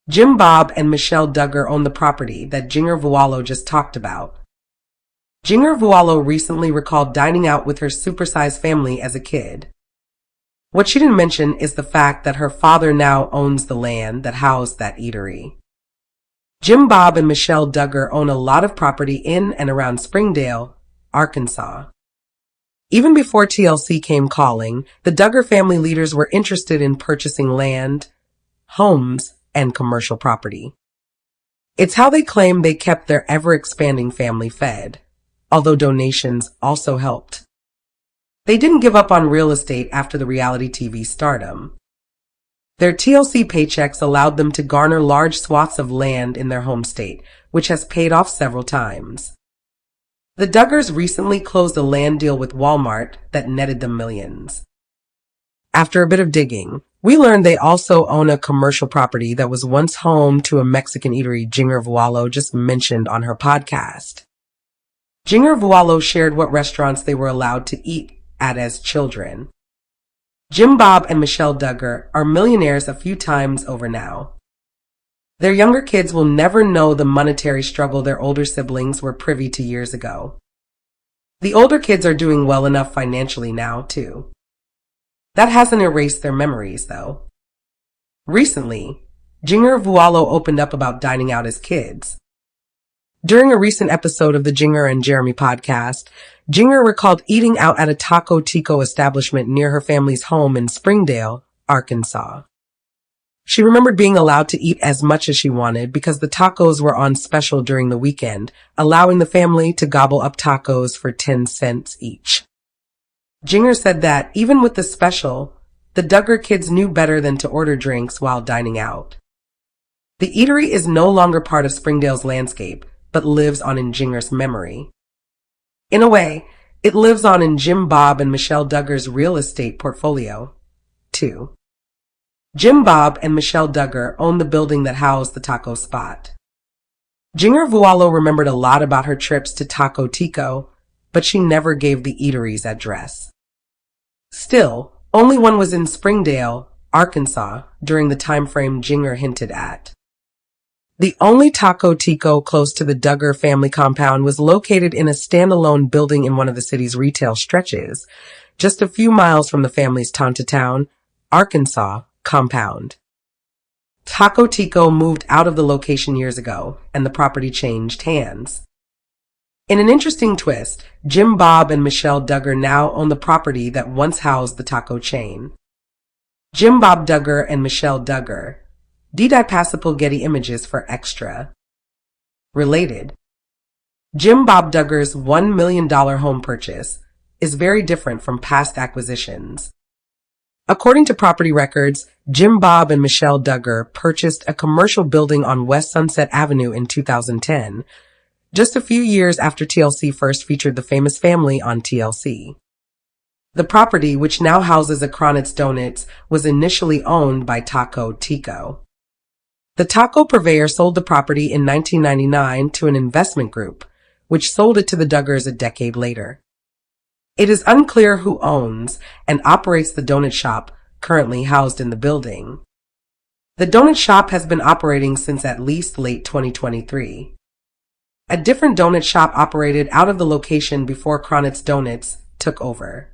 Bob and Michelle Duggar own the property that Jinger Vuolo just talked about. Jinger Vuolo recently recalled dining out with her supersized family as a kid. What she didn't mention is the fact that her father now owns the land that housed that eatery. Bob and Michelle Duggar own a lot of property in and around Springdale, Arkansas. Even before TLC came calling, the Duggar family leaders were interested in purchasing land, homes, and commercial property. It's how they claim they kept their ever-expanding family fed, although donations also helped. They didn't give up on real estate after the reality TV stardom. Their TLC paychecks allowed them to garner large swaths of land in their home state, which has paid off several times. The Duggars recently closed a land deal with Walmart that netted them millions. After a bit of digging, we learned they also own a commercial property that was once home to a Mexican eatery Jinger Vuolo just mentioned on her podcast. Jinger Vuolo shared what restaurants they were allowed to eat at as children. Bob and Michelle Duggar are millionaires a few times over now. Their younger kids will never know the monetary struggle their older siblings were privy to years ago. The older kids are doing well enough financially now, too. That hasn't erased their memories, though. Recently, Jinger Vuolo opened up about dining out as kids. During a recent episode of the Jinger and Jeremy podcast, Jinger recalled eating out at a Taco Tico establishment near her family's home in Springdale, Arkansas. She remembered being allowed to eat as much as she wanted because the tacos were on special during the weekend, allowing the family to gobble up tacos for 10 cents each. Jinger said that, even with the special, the Duggar kids knew better than to order drinks while dining out. The eatery is no longer part of Springdale's landscape, but lives on in Jinger's memory. In a way, it lives on in Bob and Michelle Duggar's real estate portfolio, too. Bob and Michelle Duggar own the building that housed the taco spot. Jinger Vuolo remembered a lot about her trips to Taco Tico, but she never gave the eatery's address. Still, only one was in Springdale, Arkansas, during the time frame Jinger hinted at. The only Taco Tico close to the Duggar family compound was located in a standalone building in one of the city's retail stretches, just a few miles from the family's Town, Arkansas, compound. Taco Tico moved out of the location years ago, and the property changed hands. In an interesting twist, Bob and Michelle Duggar now own the property that once housed the taco chain. Bob Duggar and Michelle Duggar. Possible Getty Images for extra. Related. Bob Duggar's $1 million home purchase is very different from past acquisitions. According to property records, Bob and Michelle Duggar purchased a commercial building on West Sunset Avenue in 2010, just a few years after TLC first featured the famous family on TLC. The property, which now houses a Kronitz Donuts, was initially owned by Taco Tico. The taco purveyor sold the property in 1999 to an investment group, which sold it to the Duggars a decade later. It is unclear who owns and operates the donut shop currently housed in the building. The donut shop has been operating since at least late 2023. A different donut shop operated out of the location before Kronitz Donuts took over.